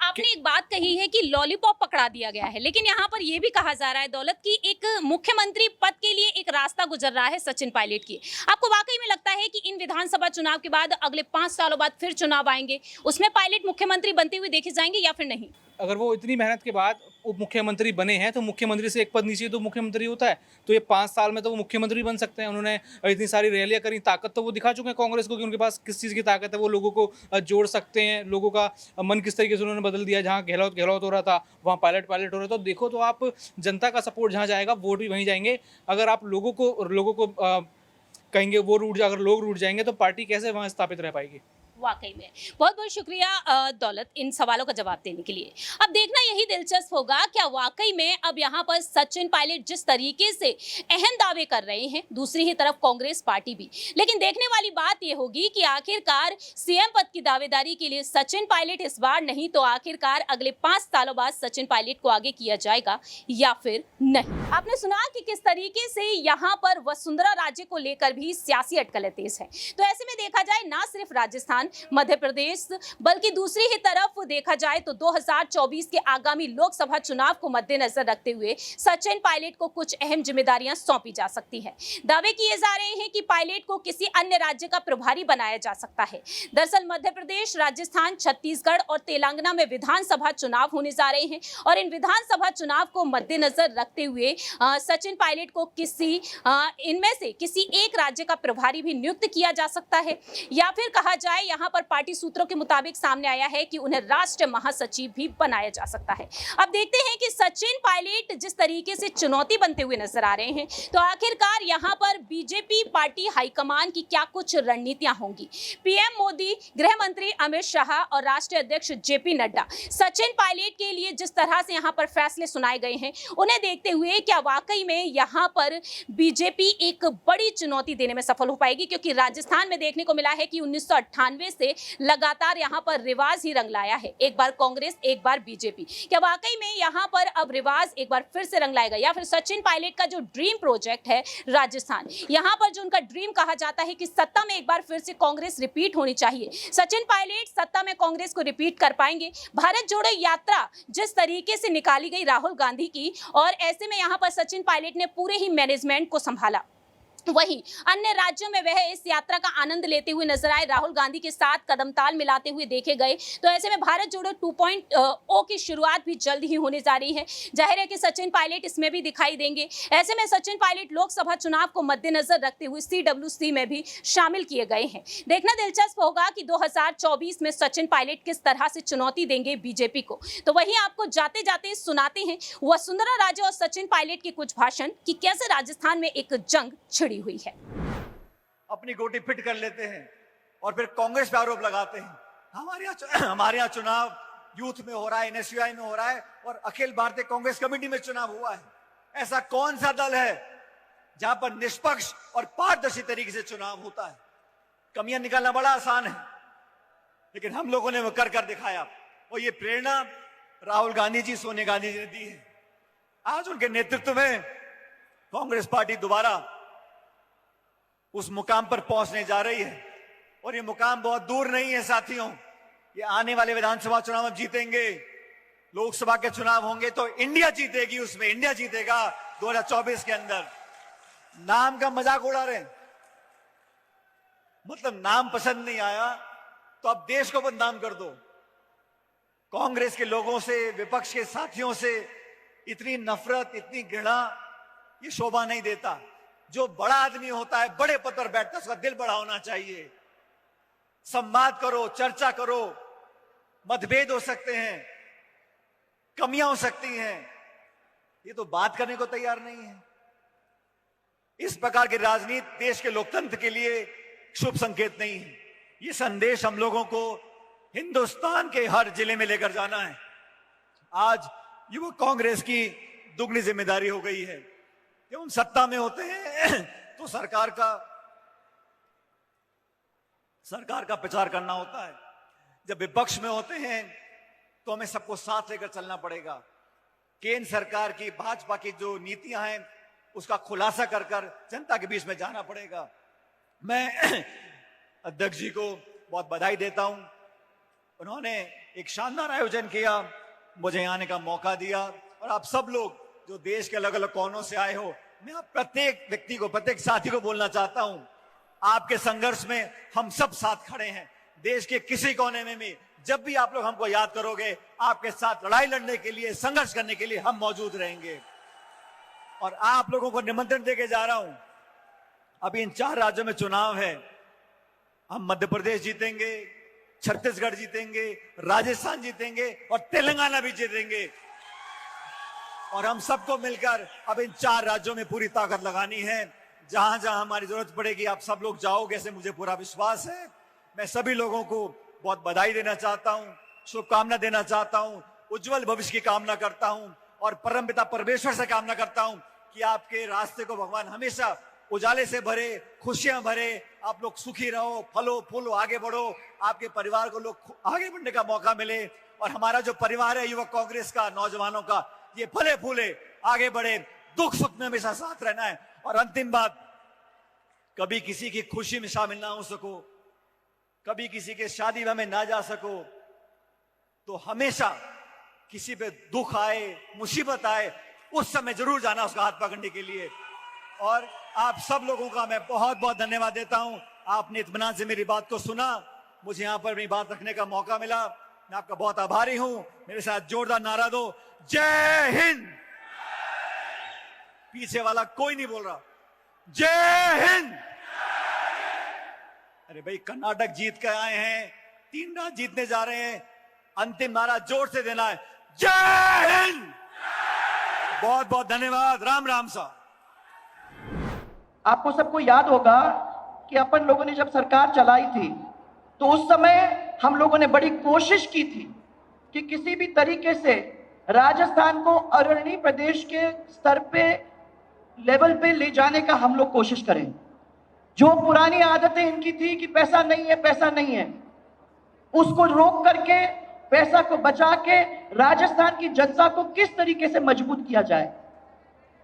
आपने एक बात कही है कि लॉलीपॉप पकड़ा दिया गया है, लेकिन यहाँ पर यह भी कहा जा रहा है दौलत की एक मुख्यमंत्री पद के लिए एक रास्ता गुजर रहा है सचिन पायलट की। आपको वाकई में लगता है कि इन विधानसभा चुनाव के बाद अगले 5 सालों बाद फिर चुनाव आएंगे, उसमें पायलट मुख्यमंत्री बनते हुए देखे जाएंगे या फिर नहीं? अगर वो इतनी मेहनत के बाद उप मुख्यमंत्री बने हैं तो मुख्यमंत्री से एक पद नीचे तो मुख्यमंत्री होता है, तो ये 5 साल में तो वो मुख्यमंत्री बन सकते हैं। उन्होंने इतनी सारी रैलियां करी, ताकत तो वो दिखा चुके हैं कांग्रेस को कि उनके पास किस चीज़ की ताकत है, वो लोगों को जोड़ सकते हैं। लोगों का मन किस तरीके से उन्होंने बदल दिया, जहाँ गहलोत हो रहा था वहाँ पायलट हो रहा था। तो देखो, तो आप जनता का सपोर्ट जहाँ जाएगा वोट भी वहीं जाएंगे। अगर आप लोगों को कहेंगे वो रूट, अगर लोग रूट जाएंगे तो पार्टी कैसे वहाँ स्थापित रह पाएगी? वाकई में बहुत बहुत शुक्रिया दौलत इन सवालों का जवाब देने के लिए। अब देखना यही दिलचस्प होगा क्या वाकई में अब यहाँ पर सचिन पायलट जिस तरीके से अहम दावे कर रहे हैं, दूसरी ही तरफ कांग्रेस पार्टी भी, लेकिन देखने वाली बात यह होगी कि आखिरकार सीएम पद की दावेदारी के लिए सचिन पायलट इस बार नहीं तो आखिरकार अगले 5 सालों बाद सचिन पायलट को आगे किया जाएगा या फिर नहीं। आपने सुना कि किस तरीके से यहाँ पर वसुंधरा राज्य को लेकर भी सियासी अटकलें तेज है। तो ऐसे में देखा जाए ना सिर्फ राजस्थान, मध्य प्रदेश, बल्कि दूसरी ही तरफ देखा जाए तो 2024 के आगामी लोकसभा चुनाव को मद्देनजर रखते हुए सचिन पायलट को कुछ अहम जिम्मेदारियां सौंपी जा सकती है। दावे किए जा रहे हैं कि पायलट को किसी अन्य राज्य का प्रभारी बनाया जा सकता है। दरअसल मध्य प्रदेश, राजस्थान, छत्तीसगढ़ और तेलंगाना में विधानसभा चुनाव होने जा रहे हैं और इन विधानसभा चुनाव को मद्देनजर रखते हुए सचिन पायलट को इनमें से किसी एक राज्य का प्रभारी भी नियुक्त किया जा सकता है या फिर कहा जाए यहाँ पर पार्टी सूत्रों के मुताबिक सामने आया है कि उन्हें राष्ट्रीय महासचिव भी बनाया जा सकता है। अब देखते हैं कि सचिन पायलट जिस तरीके से चुनौती बनते हुए नजर आ रहे हैं तो आखिरकार यहाँ पर बीजेपी पार्टी हाईकमान की क्या कुछ रणनीतियां होंगी। पीएम मोदी, गृह मंत्री अमित शाह और राष्ट्रीय अध्यक्ष जेपी नड्डा सचिन पायलट के लिए जिस तरह से यहाँ पर फैसले सुनाए गए हैं उन्हें देखते हुए क्या वाकई में यहाँ पर बीजेपी एक बड़ी चुनौती देने में सफल हो पाएगी, क्योंकि राजस्थान में देखने को मिला है कि 1998 से लगातार यहाँ पर रिवाज ही रंग लाया है, एक बार कांग्रेस एक बार बीजेपी। क्या वाकई में यहाँ पर अब रिवाज एक बार फिर से रंग लाएगा या फिर सचिन पायलट का जो ड्रीम प्रोजेक्ट है राजस्थान, यहाँ पर जो उनका ड्रीम कहा जाता है कि सत्ता में एक बार फिर से कांग्रेस रिपीट होनी चाहिए, सचिन पायलट सत्ता में कांग्रेस को रिपीट कर पाएंगे। भारत जोड़ो यात्रा जिस तरीके से निकाली गई राहुल गांधी की और ऐसे में यहाँ पर सचिन पायलट ने पूरे ही मैनेजमेंट को संभाला, वहीं अन्य राज्यों में वह इस यात्रा का आनंद लेते हुए नजर आए, राहुल गांधी के साथ कदम ताल मिलाते हुए देखे गए। तो ऐसे में भारत जोड़ो 2.0 की शुरुआत भी जल्द ही होने जा रही है। जाहिर है कि सचिन पायलट इसमें भी दिखाई देंगे। ऐसे में सचिन पायलट लोकसभा चुनाव को मद्देनजर रखते हुए CWC में भी शामिल किए गए हैं। देखना दिलचस्प होगा कि 2024 में सचिन पायलट किस तरह से चुनौती देंगे बीजेपी को। तो वहीं आपको जाते जाते सुनाते हैं वसुंधरा राजे और सचिन पायलट के कुछ भाषण कि कैसे राजस्थान में एक जंग छिड़ी हुई है। अपनी गोटी फिट कर लेते हैं और फिर कांग्रेस पे आरोप लगाते हैं। हमारे यहाँ चुनाव यूथ में हो रहा है, NSUI में हो रहा है और अखिल भारतीय कांग्रेस कमेटी में चुनाव हुआ है। ऐसा कौन सा दल है जहां पर निष्पक्ष और पारदर्शी तरीके से चुनाव होता है? कमियां निकालना बड़ा आसान है, लेकिन हम लोगों ने वो कर दिखाया और ये प्रेरणा राहुल गांधी जी, सोनिया गांधी जी ने दी है। आज उनके नेतृत्व में कांग्रेस पार्टी दोबारा उस मुकाम पर पहुंचने जा रही है और ये मुकाम बहुत दूर नहीं है साथियों। ये आने वाले विधानसभा चुनाव में जीतेंगे, लोकसभा के चुनाव होंगे तो इंडिया जीतेगी, उसमें इंडिया जीतेगा 2024 के अंदर। नाम का मजाक उड़ा रहे, मतलब नाम पसंद नहीं आया तो अब देश को बदनाम कर दो। कांग्रेस के लोगों से, विपक्ष के साथियों से इतनी नफरत, इतनी घृणा, ये शोभा नहीं देता। जो बड़ा आदमी होता है, बड़े पद पर बैठता है, उसका दिल बड़ा होना चाहिए। संवाद करो, चर्चा करो, मतभेद हो सकते हैं, कमियां हो सकती हैं, ये तो बात करने को तैयार नहीं है। इस प्रकार की राजनीति देश के लोकतंत्र के लिए शुभ संकेत नहीं है। ये संदेश हम लोगों को हिंदुस्तान के हर जिले में लेकर जाना है। आज युवा कांग्रेस की दुगनी जिम्मेदारी हो गई है। जब हम सत्ता में होते हैं तो सरकार का प्रचार करना होता है, जब विपक्ष में होते हैं तो हमें सबको साथ लेकर चलना पड़ेगा। केंद्र सरकार की, भाजपा की जो नीतियां हैं उसका खुलासा कर जनता के बीच में जाना पड़ेगा। मैं अध्यक्ष जी को बहुत बधाई देता हूं, उन्होंने एक शानदार आयोजन किया, मुझे आने का मौका दिया और आप सब लोग जो देश के अलग अलग कोनों से आए हो, मैं आप प्रत्येक व्यक्ति को, प्रत्येक साथी को बोलना चाहता हूं, आपके संघर्ष में हम सब साथ खड़े हैं। देश के किसी कोने में भी जब भी आप लोग हमको याद करोगे, आपके साथ लड़ाई लड़ने के लिए, संघर्ष करने के लिए हम मौजूद रहेंगे। और आप लोगों को निमंत्रण देके जा रहा हूं, अभी इन 4 राज्यों में चुनाव है, हम मध्य प्रदेश जीतेंगे, छत्तीसगढ़ जीतेंगे, राजस्थान जीतेंगे और तेलंगाना भी जीतेंगे। और हम सबको मिलकर अब इन 4 राज्यों में पूरी ताकत लगानी है। जहां जहां हमारी जरूरत पड़ेगी आप सब लोग जाओगे, ऐसे मुझे पूरा विश्वास है। मैं सभी लोगों को बहुत बधाई देना चाहता हूं, शुभकामना देना चाहता हूं, उज्जवल भविष्य की कामना करता हूं और परमपिता परमेश्वर से कामना करता हूं कि आपके रास्ते को भगवान हमेशा उजाले से भरे, खुशियां भरे, आप लोग सुखी रहो, फलो फूलो, आगे बढ़ो, आपके परिवार को लोग आगे बढ़ने का मौका मिले और हमारा जो परिवार है युवक कांग्रेस का, नौजवानों का, ये फले फूले, आगे बढ़े, दुख सुख में हमेशा साथ रहना है। और अंतिम बात, कभी किसी की खुशी में शामिल ना हो सको, कभी किसी के शादी विवाह में ना जा सको, तो हमेशा किसी पे दुख आए, मुसीबत आए, उस समय जरूर जाना उसका हाथ पकड़ने के लिए। और आप सब लोगों का मैं बहुत बहुत धन्यवाद देता हूं, आपने इत्मीनान से मेरी बात को सुना, मुझे यहां पर अपनी बात रखने का मौका मिला, मैं आपका बहुत आभारी हूं। मेरे साथ जोरदार नारा दो, जय हिंद। पीछे वाला कोई नहीं बोल रहा, जय हिंद। अरे भाई, कर्नाटक जीत के आए हैं, 3 राज्य जीतने जा रहे हैं, अंतिम नारा जोर से देना है, जय हिंद। बहुत बहुत धन्यवाद। राम राम साहब। आपको सबको याद होगा कि अपन लोगों ने जब सरकार चलाई थी तो उस समय हम लोगों ने बड़ी कोशिश की थी कि किसी भी तरीके से राजस्थान को अग्रणी प्रदेश के स्तर पे, लेवल पे ले जाने का हम लोग कोशिश करें। जो पुरानी आदतें इनकी थी कि पैसा नहीं है, पैसा नहीं है, उसको रोक करके, पैसा को बचा के राजस्थान की जनता को किस तरीके से मजबूत किया जाए।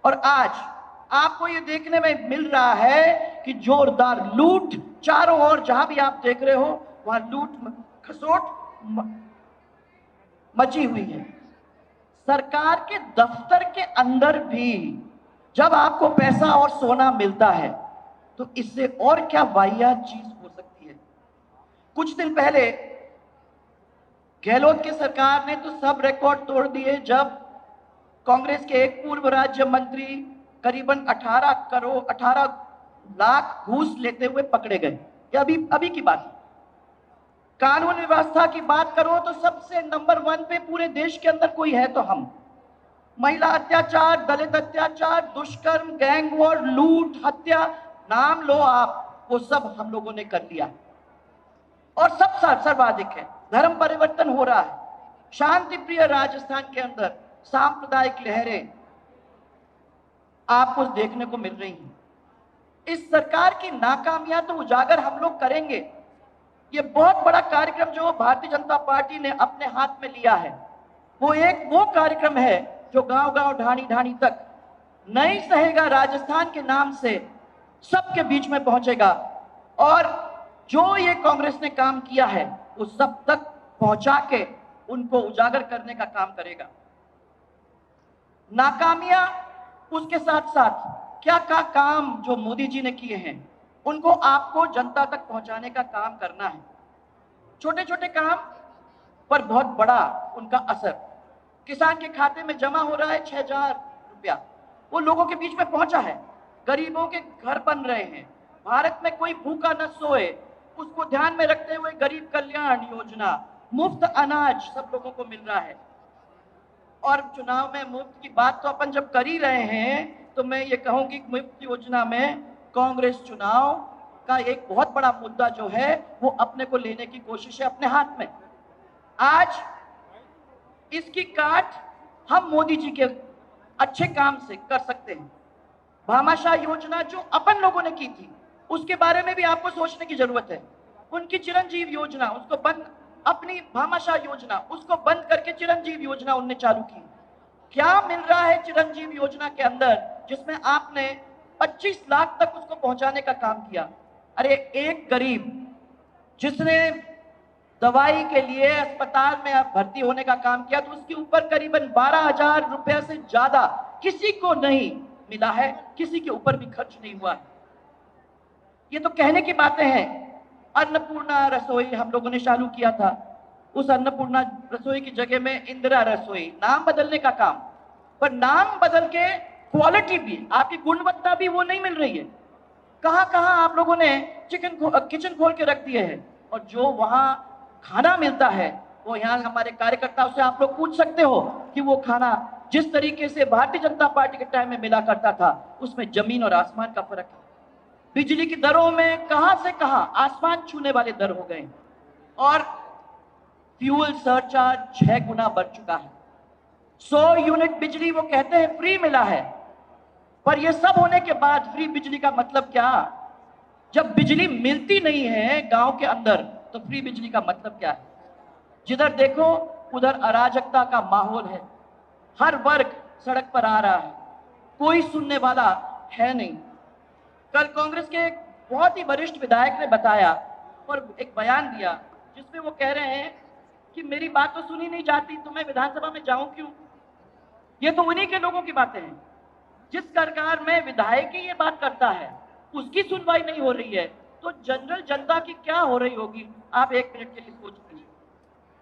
और आज आपको ये देखने में मिल रहा है कि जोरदार लूट चारों ओर, जहां भी आप देख रहे हो वहां लूट खसोट मची हुई है। सरकार के दफ्तर के अंदर भी जब आपको पैसा और सोना मिलता है तो इससे और क्या वाहियात चीज हो सकती है। कुछ दिन पहले गहलोत की सरकार ने तो सब रिकॉर्ड तोड़ दिए जब कांग्रेस के एक पूर्व राज्य मंत्री करीबन 18 लाख घूस लेते हुए पकड़े गए। ये अभी की बात है। कानून व्यवस्था की बात करो तो सबसे नंबर 1 पे पूरे देश के अंदर कोई है तो हम। महिला अत्याचार, दलित अत्याचार, दुष्कर्म, गैंग वॉर, लूट, हत्या, नाम लो आप, वो सब हम लोगों ने कर लिया और सब सर्वाधिक है। धर्म परिवर्तन हो रहा है। शांति प्रिय राजस्थान के अंदर सांप्रदायिक लहरें आपको देखने को मिल रही हैं। इस सरकार की नाकामियां तो उजागर हम लोग करेंगे। ये बहुत बड़ा कार्यक्रम जो भारतीय जनता पार्टी ने अपने हाथ में लिया है, वो कार्यक्रम है जो गांव-गांव, ढाणी-ढाणी तक नहीं सहेगा राजस्थान के नाम से सबके बीच में पहुंचेगा और जो ये कांग्रेस ने काम किया है वो सब तक पहुंचा के उनको उजागर करने का काम करेगा। नाकामियां उसके साथ साथ क्या काम जो मोदी जी ने किए हैं उनको आपको जनता तक पहुंचाने का काम करना है। छोटे छोटे काम पर बहुत बड़ा उनका असर। किसान के खाते में जमा हो रहा है 6,000 रुपया, वो लोगों के बीच में पहुंचा है। गरीबों के घर बन रहे हैं, भारत में कोई भूखा न सोए, उसको ध्यान में रखते हुए गरीब कल्याण योजना, मुफ्त अनाज सब लोगों को मिल रहा है। और चुनाव में मुफ्त की बात तो अपन जब कर ही रहे हैं तो मैं ये कहूंगी मुफ्त योजना में कांग्रेस चुनाव का एक बहुत बड़ा मुद्दा जो है वो अपने को लेने की कोशिश है अपने हाथ में। आज इसकी काट हम मोदी जी के अच्छे काम से कर सकते हैं। भामाशाह योजना जो अपन लोगों ने की थी उसके बारे में भी आपको सोचने की जरूरत है। उनकी चिरंजीव योजना उसको बंद, अपनी भामाशाह योजना उसको बंद करके चिरंजीव योजना उनने चालू की। क्या मिल रहा है चिरंजीव योजना के अंदर जिसमें आपने 25 लाख तक उसको पहुंचाने का काम किया। अरे एक गरीब जिसने दवाई के लिए अस्पताल में भर्ती होने का काम किया तो उसके ऊपर करीबन 12,000 रुपया से ज्यादा किसी को नहीं मिला है, किसी के ऊपर भी खर्च नहीं हुआ है। ये तो कहने की बातें हैं। अन्नपूर्णा रसोई हम लोगों ने चालू किया था, उस अन्नपूर्णा रसोई की जगह में इंदिरा रसोई, नाम बदलने का काम, पर नाम बदल के क्वालिटी भी, आपकी गुणवत्ता भी वो नहीं मिल रही है। कहां कहां आप लोगों ने किचन खोल के रख दिए हैं और जो वहां खाना मिलता है वो यहाँ हमारे कार्यकर्ताओं से आप लोग पूछ सकते हो कि वो खाना जिस तरीके से भारतीय जनता पार्टी के टाइम में मिला करता था उसमें जमीन और आसमान का फर्क है। बिजली की दरों में कहां से कहां आसमान छूने वाले दर हो गए और फ्यूल सरचार्ज 6 गुना बढ़ चुका है। 100 यूनिट बिजली वो कहते हैं फ्री मिला है, पर यह सब होने के बाद फ्री बिजली का मतलब क्या? जब बिजली मिलती नहीं है गांव के अंदर तो फ्री बिजली का मतलब क्या है? जिधर देखो उधर अराजकता का माहौल है, हर वर्ग सड़क पर आ रहा है, कोई सुनने वाला है नहीं। कल कांग्रेस के एक बहुत ही वरिष्ठ विधायक ने बताया और एक बयान दिया जिसमें वो कह रहे हैं कि मेरी बात तो सुनी नहीं जाती तो मैं विधानसभा में जाऊं क्यों? ये तो उन्हीं के लोगों की बातें हैं। जिस सरकार में विधायक ही ये बात करता है उसकी सुनवाई नहीं हो रही है तो जनरल जनता की क्या हो रही होगी? आप एक मिनट के लिए सोच लीजिए।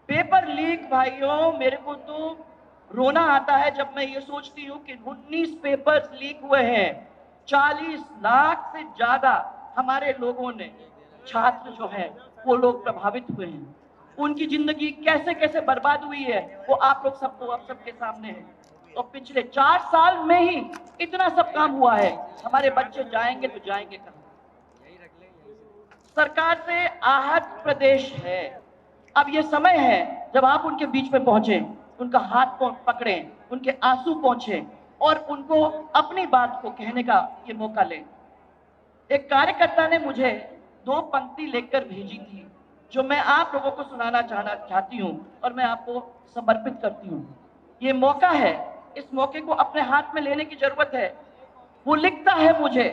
पेपर लीक भाइयों, मेरे को तो रोना आता है जब मैं ये सोचती हूँ कि 19 पेपर्स लीक हुए हैं, 40 लाख से ज्यादा हमारे लोगों ने, छात्र जो हैं वो लोग प्रभावित हुए हैं। उनकी जिंदगी कैसे कैसे बर्बाद हुई है वो आप लोग सबको आप सबके सामने है। तो पिछले 4 साल में ही इतना सब काम हुआ है, हमारे बच्चे जाएंगे तो जाएंगे कहाँ? सरकार से आहत प्रदेश है। अब ये समय है जब आप उनके बीच में पहुंचे, उनका हाथ पकड़ें, उनके आंसू पहुंचे और उनको अपनी बात को कहने का ये मौका लें। एक कार्यकर्ता ने मुझे 2 पंक्ति लिखकर भेजी थी जो मैं आप लोगों को सुनाना चाहती हूँ और मैं आपको समर्पित करती हूँ। ये मौका है, इस मौके को अपने हाथ में लेने की जरूरत है। वो लिखता है मुझे,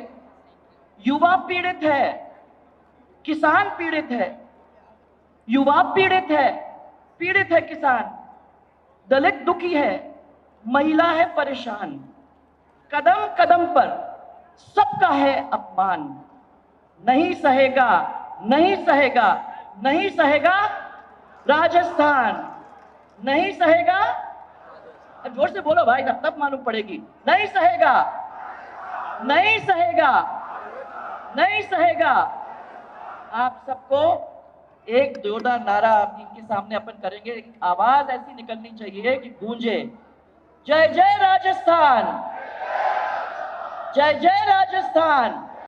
युवा पीड़ित है, किसान पीड़ित है, युवा पीड़ित है किसान, दलित दुखी है, महिला है परेशान, कदम कदम पर सबका है अपमान, नहीं सहेगा, नहीं सहेगा, नहीं सहेगा राजस्थान, नहीं सहेगा, जोर से बोलो भाई तब मालूम पड़ेगी, नहीं सहेगा, नहीं सहेगा, नहीं सहेगा। आप सबको एक जोरदार नारा इनके सामने अपन करेंगे, एक आवाज ऐसी निकलनी चाहिए कि गूंजे, जय जय राजस्थान, जय जय राजस्थान।